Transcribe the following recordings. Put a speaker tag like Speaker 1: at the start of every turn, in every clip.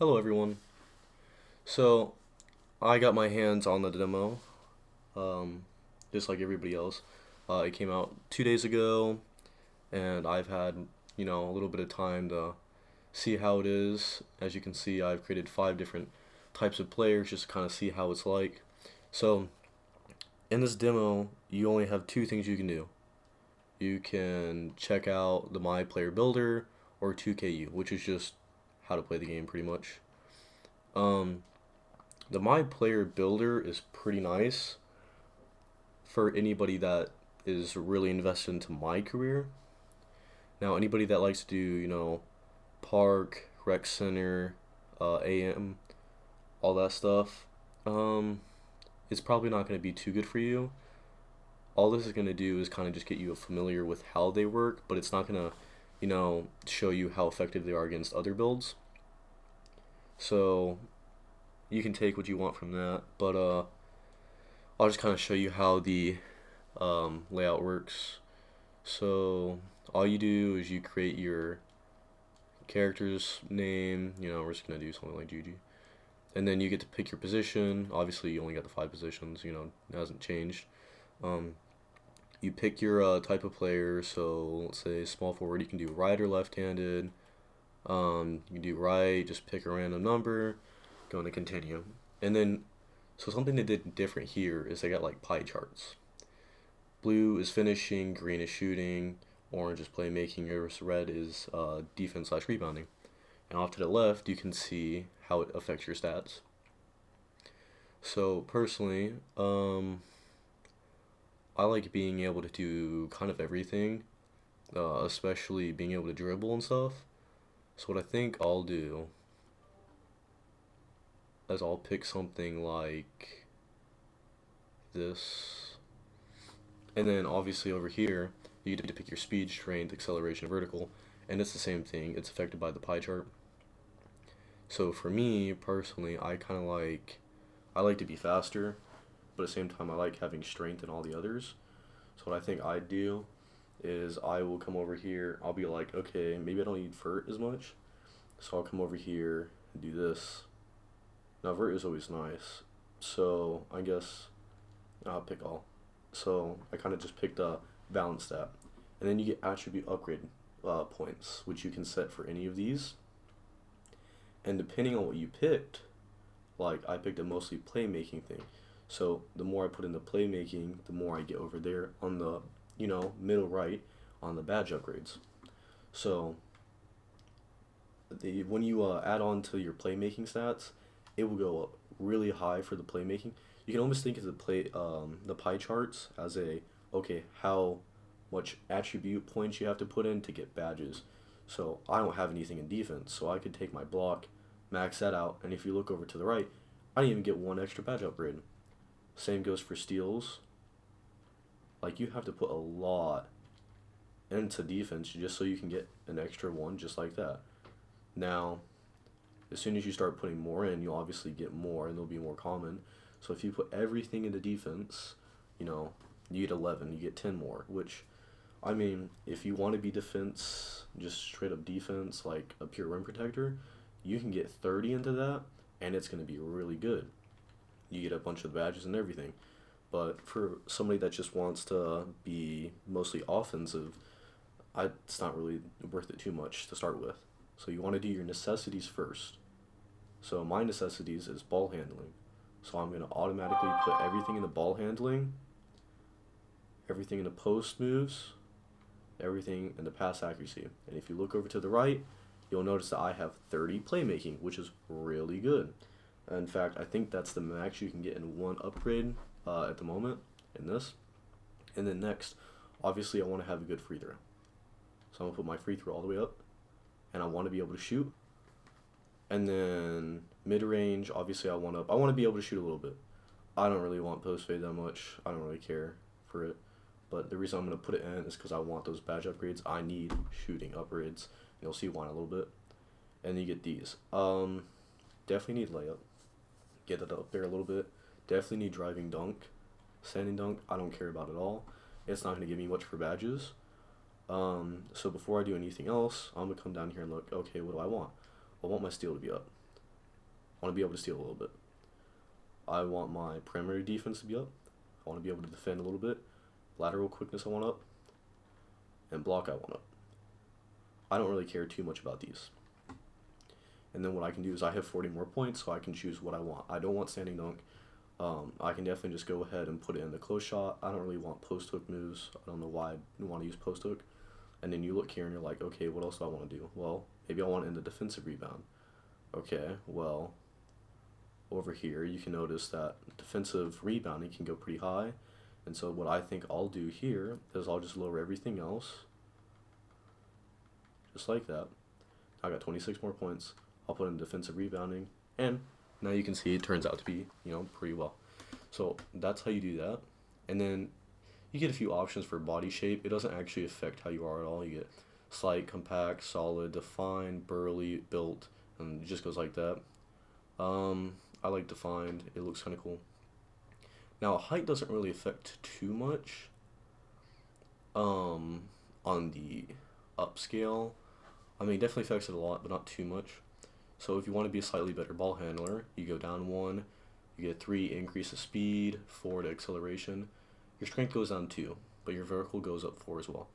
Speaker 1: Hello everyone. So I got my hands on the demo, um, just like everybody else. It came out 2 days ago, and I've had a little bit of time to see how it is. As you can see, I've created 5 different types of players just to kind of see how it's like. So in this demo, you only have 2 things you can do. You can check out the My Player Builder or 2KU, which is just how to play the game pretty much. Um, The My Player Builder is pretty nice for anybody that is really invested into my career. Now, anybody that likes to do, park, rec center, AM, all that stuff, um, it's probably not going to be too good for you. All this is going to do is kind of just get you familiar with how they work, but it's not going to, show you how effective they are against other builds. So you can take what you want from that, but I'll just kind of show you how the layout works. So all you do is you create your character's name. We're just gonna do something like Juju, and then you get to pick your position. Obviously, you only got the 5 positions. It hasn't changed. Um, you pick your type of player. So let's say small forward. You can do right or left-handed. You can do right. Just pick a random number. Going to continue, and then so something they did different here is they got like pie charts. Blue is finishing, green is shooting, orange is playmaking, whereas red is defense/rebounding. And off to the left, you can see how it affects your stats. So personally, I like being able to do kind of everything, especially being able to dribble and stuff. So what I think I'll do is I'll pick something like this, and then obviously over here, you get to pick your speed, strength, acceleration, vertical, and it's the same thing. It's affected by the pie chart. So for me personally, I like to be faster, but at the same time I like having strength in all the others. So what I think I'd do is I will come over here. I'll be like, okay, maybe I don't need vert as much, so I'll come over here and do this. Now vert is always nice, so I guess I'll pick all. So I kind of just picked a balance stat, and then you get attribute upgrade points, which you can set for any of these. And depending on what you picked, like I picked a mostly playmaking thing. So the more I put into playmaking, the more I get over there on the, middle right on the badge upgrades. So when you add on to your playmaking stats, it will go up really high for the playmaking. You can almost think of the pie charts as a okay how much attribute points you have to put in to get badges. So I don't have anything in defense, so I could take my block, max that out, and if you look over to the right, I didn't even get one extra badge upgrade. Same goes for steals. Like you have to put a lot into defense just so you can get an extra one just like that. Now, as soon as you start putting more in, you'll obviously get more and they'll be more common. So if you put everything into defense, you know, you get 11, you get 10 more, which I mean, if you want to be defense, just straight up defense, like a pure rim protector, you can get 30 into that, and it's going to be really good. You get a bunch of badges and everything. But for somebody that just wants to be mostly offensive, it's not really worth it too much to start with. So you want to do your necessities first. So my necessities is ball handling. So I'm going to automatically put everything in the ball handling, everything in the post moves, everything in the pass accuracy. And if you look over to the right, you'll notice that I have 30 playmaking, which is really good. In fact, I think that's the max you can get in one upgrade at the moment in this. And then next, obviously I want to have a good free throw. So I'm going to put my free throw all the way up. And I want to be able to shoot. And then mid range, obviously I want to be able to shoot a little bit. I don't really want post fade that much. I don't really care for it. But the reason I'm going to put it in is because I want those badge upgrades. I need shooting upgrades. You'll see why in a little bit. And you get these. Definitely need layup. Get it up there a little bit. Definitely need driving dunk. Standing dunk, I don't care about at all. It's not going to give me much for badges. So before I do anything else, I'm going to come down here and look, okay, what do I want? I want my steal to be up. I want to be able to steal a little bit. I want my primary defense to be up. I want to be able to defend a little bit. Lateral quickness I want up. And block I want up. I don't really care too much about these. And then what I can do is I have 40 more points, so I can choose what I want. I don't want standing dunk. I can definitely just go ahead and put it in the close shot. I don't really want post hook moves. I don't know why I want to use post hook. And then you look here and you're like, okay, what else do I want to do? Well, maybe I want it in the defensive rebound. Okay, well, over here you can notice that defensive rebounding can go pretty high. And so what I think I'll do here is I'll just lower everything else. Just like that. I got 26 more points. I'll put in defensive rebounding. And now you can see it turns out to be, pretty well. So that's how you do that. And then you get a few options for body shape. It doesn't actually affect how you are at all. You get slight, compact, solid, defined, burly, built, and it just goes like that. I like defined. It looks kind of cool. Now, height doesn't really affect too much on the upscale. I mean, it definitely affects it a lot, but not too much. So if you want to be a slightly better ball handler, you go down 1, you get 3 increase of speed, 4 to acceleration. Your strength goes down 2, but your vertical goes up 4 as well.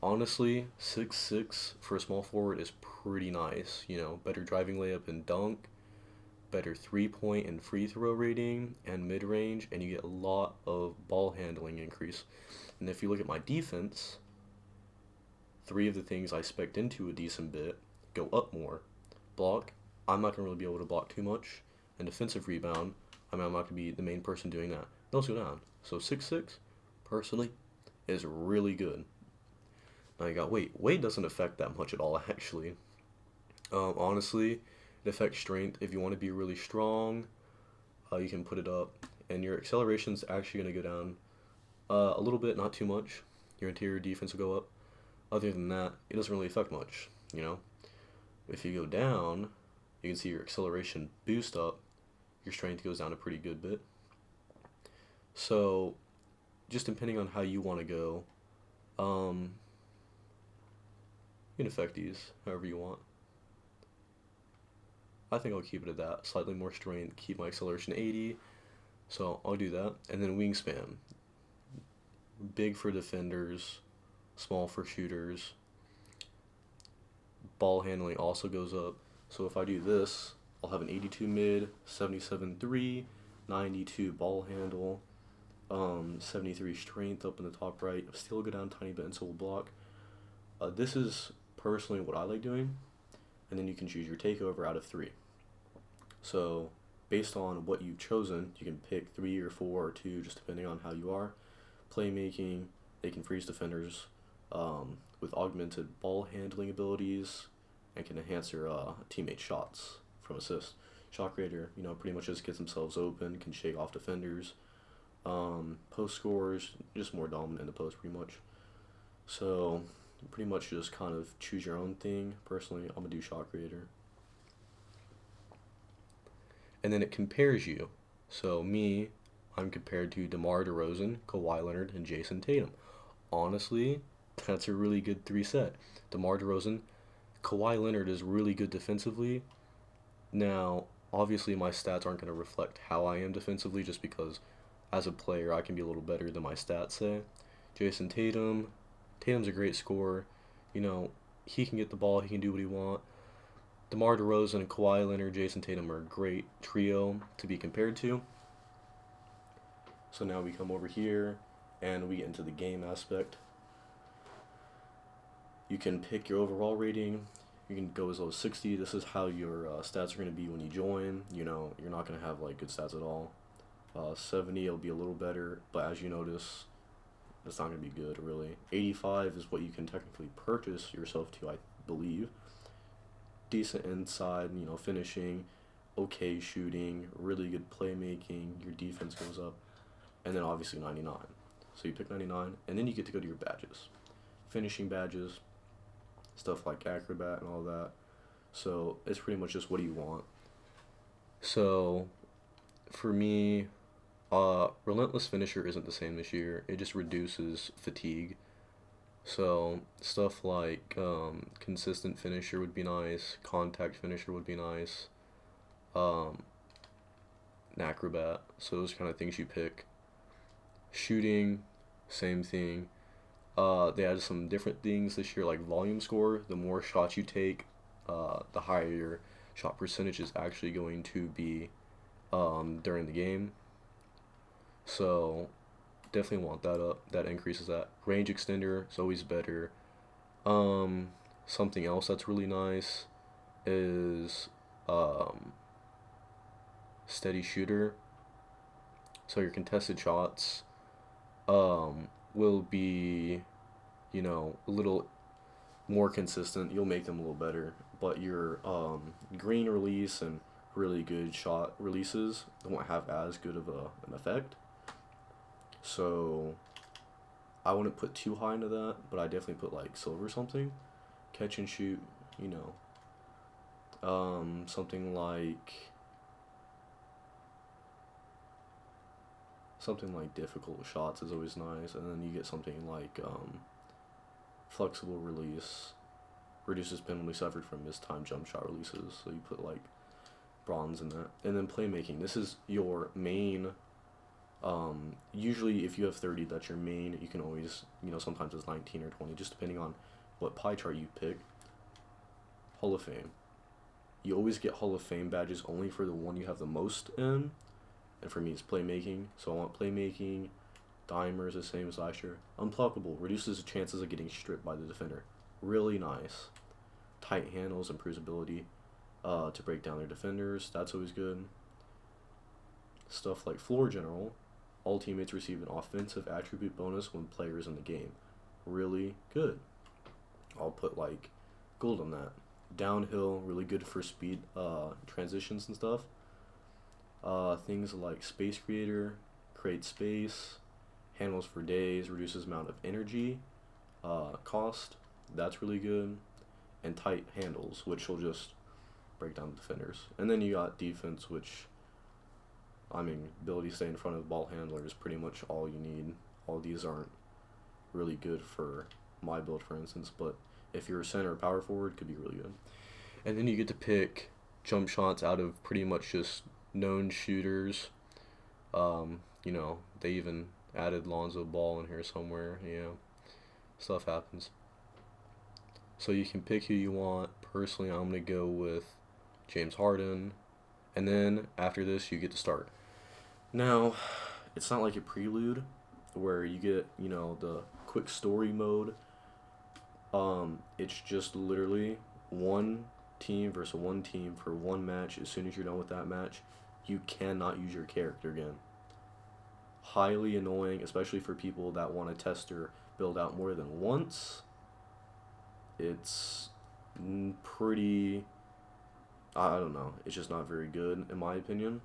Speaker 1: Honestly, 6'6" for a small forward is pretty nice. Better driving layup and dunk, better 3-point and free throw rating, and mid-range, and you get a lot of ball handling increase. And if you look at my defense, 3 of the things I spec'd into a decent bit go up more. Block, I'm not going to really be able to block too much. And defensive rebound, I'm not going to be the main person doing that. Those go down. So 6'6", personally, is really good. Now you got weight. Weight doesn't affect that much at all, actually. Honestly, it affects strength. If you want to be really strong, you can put it up. And your acceleration's actually going to go down a little bit, not too much. Your interior defense will go up. Other than that, it doesn't really affect much, If you go down, you can see your acceleration boost up. Your strength goes down a pretty good bit. So, just depending on how you want to go, you can affect these however you want. I think I'll keep it at that. Slightly more strength, keep my acceleration 80. So I'll do that. And then wingspan. Big for defenders, small for shooters. Ball handling also goes up. So if I do this, I'll have an 82 mid, 77 3, 92 ball handle, 73 strength up in the top right. Still go down a tiny bit and so will block. This is personally what I like doing. And then you can choose your takeover out of 3. So based on what you've chosen, you can pick 3 or 4 or 2, just depending on how you are. Playmaking, they can freeze defenders with augmented ball handling abilities and can enhance your teammate shots from assist. Shot creator, pretty much just gets themselves open, can shake off defenders. Post scorers, just more dominant in the post pretty much. So pretty much just kind of choose your own thing. Personally, I'm going to do shot creator. And then it compares you. So me, I'm compared to DeMar DeRozan, Kawhi Leonard, and Jason Tatum. Honestly, that's a really good 3 set. DeMar DeRozan, Kawhi Leonard is really good defensively. Now, obviously my stats aren't going to reflect how I am defensively just because as a player I can be a little better than my stats say. Jason Tatum's a great scorer. He can get the ball, he can do what he wants. DeMar DeRozan, Kawhi Leonard, Jason Tatum are a great trio to be compared to. So now we come over here and we get into the game aspect. You can pick your overall rating. You can go as low as 60. This is how your stats are going to be when you join. You're not going to have good stats at all. 70 will be a little better, but as you notice, it's not going to be good really. 85 is what you can technically purchase yourself to, I believe. Decent inside, finishing, okay shooting, really good playmaking, your defense goes up, and then obviously 99. So you pick 99, and then you get to go to your badges. Finishing badges, stuff like acrobat and all that. So it's pretty much just what do you want. So for me, Relentless Finisher isn't the same this year. It just reduces fatigue. So stuff like Consistent Finisher would be nice. Contact Finisher would be nice. um, an acrobat. So those kind of things you pick. Shooting, same thing. They added some different things this year, like volume score. The more shots you take, the higher your shot percentage is actually going to be during the game. So definitely want that up. That increases that. Range extender is always better. Um, Something else that's really nice is um, steady shooter. So your contested shots will be, a little more consistent. You'll make them a little better. But your green release and really good shot releases won't have as good of an effect. So I wouldn't put too high into that, but I definitely put like silver or something. Catch and shoot, you know. Something like difficult shots is always nice, and then you get something like flexible release, reduces penalty suffered from missed time jump shot releases. So you put like bronze in that, and then playmaking. This is your main. Usually, if you have 30, that's your main. You can always, sometimes it's 19 or 20, just depending on what pie chart you pick. Hall of Fame. You always get Hall of Fame badges only for the one you have the most in. And for me, it's playmaking. So I want playmaking. Dimer is the same as last year. Unpluckable. Reduces the chances of getting stripped by the defender. Really nice. Tight handles improves ability to break down their defenders. That's always good. Stuff like Floor General. All teammates receive an offensive attribute bonus when players in the game. Really good. I'll put like gold on that. Downhill, really good for speed transitions and stuff. Things like Space Creator, create space, handles for days, reduces amount of energy cost. That's really good. And tight handles, which will just break down the defenders. And then you got defense, which, ability to stay in front of the ball handler is pretty much all you need. All these aren't really good for my build, for instance, but if you're a center or power forward, could be really good. And then you get to pick jump shots out of pretty much just known shooters. They even added Lonzo Ball in here somewhere. Stuff happens. So you can pick who you want. Personally, I'm going to go with James Harden. And then after this, you get to start. Now, it's not like a prelude where you get, the quick story mode. It's just literally one team versus one team for one match. As soon as you're done with that match, you cannot use your character again. Highly annoying, especially for people that want to test or build out more than once. It's pretty, I don't know, it's just not very good in my opinion.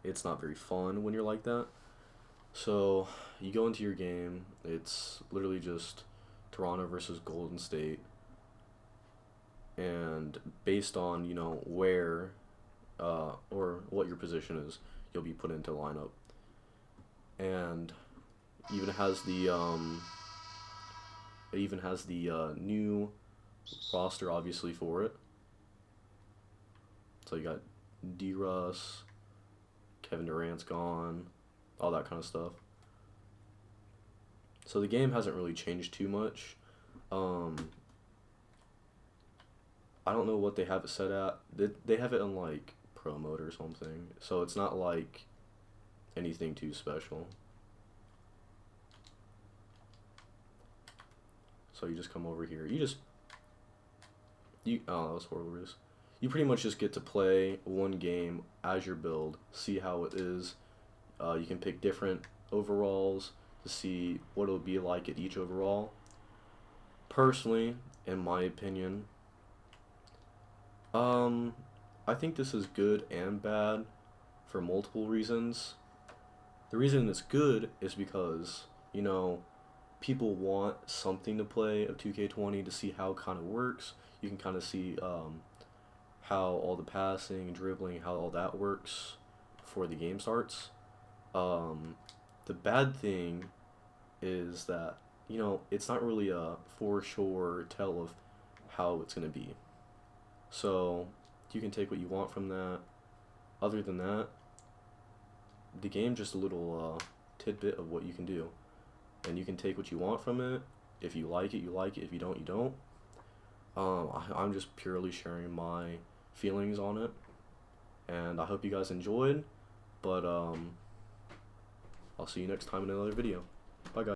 Speaker 1: It's not very fun when you're like that. So you go into your game, it's literally just Toronto versus Golden State, and based on where or what your position is, you'll be put into lineup, and even has the it even has the new roster obviously for it. So you got D. Russ, Kevin Durant's gone, all that kind of stuff. So the game hasn't really changed too much. I don't know what they have it set at. They have it in like pro mode or something. So it's not like anything too special. So you just come over here. Oh, that was horrible, Bruce. You pretty much just get to play one game as your build, see how it is. You can pick different overalls to see what it'll be like at each overall. Personally, in my opinion, I think this is good and bad for multiple reasons. The reason it's good is because, people want something to play of 2K20 to see how it kind of works. You can kind of see how all the passing, dribbling, how all that works before the game starts. The bad thing is that, it's not really a for sure tell of how it's going to be. So You can take what you want from that. Other than that, the game just a little tidbit of what you can do, and you can take what you want from it. If you like it, you like it. If you don't, you don't. I'm just purely sharing my feelings on it, and I hope you guys enjoyed. But I'll see you next time in another video.